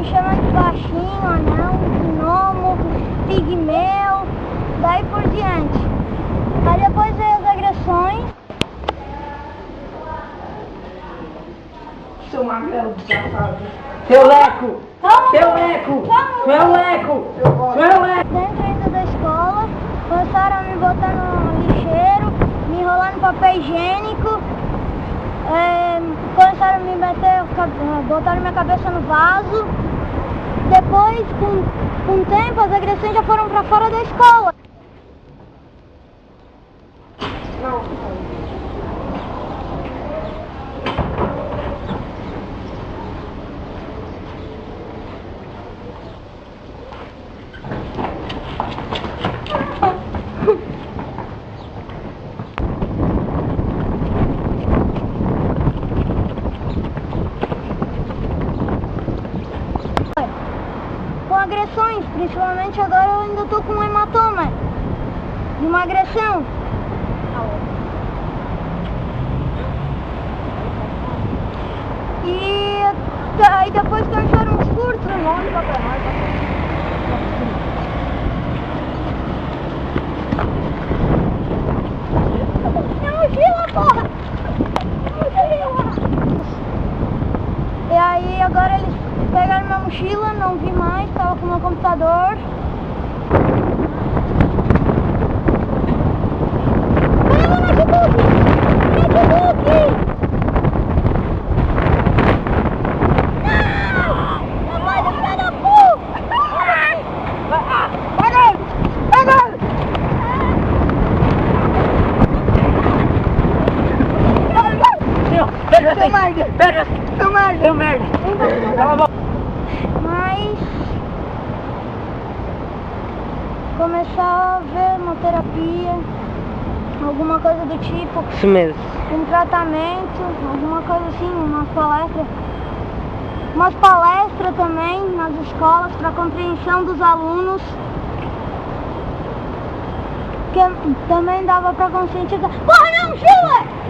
me chamando de baixinho, anão, gnomo, pigmeu, daí por diante. Aí depois veio as agressões. Seu magrelo desgraçado. Seu leco! Seu leco! Seu leco! Seu leco! Dentro ainda da escola, começaram a me botar no lixeiro, me enrolar no papel higiênico, começaram a me botaram minha cabeça no vaso. Depois, com o tempo, as agressões já foram para fora da escola. Com agressões, principalmente agora eu ainda tô com um hematoma de uma agressão. E aí depois causaram uns furtos. Minha mochila, porra! E aí agora eles pegaram minha mochila, não vi mais, tava com meu computador. Pega o notebook! Notebook! Não! Não pode ficar da puta! Pega ele! Pega ele! Seu merda! Pega! Seu merda! Seu merda! Mas começar a ver uma terapia, alguma coisa do tipo, Isso mesmo. um tratamento, alguma coisa assim, umas palestras também nas escolas para compreensão dos alunos, que também dava para conscientizar. Porra, não, Chile!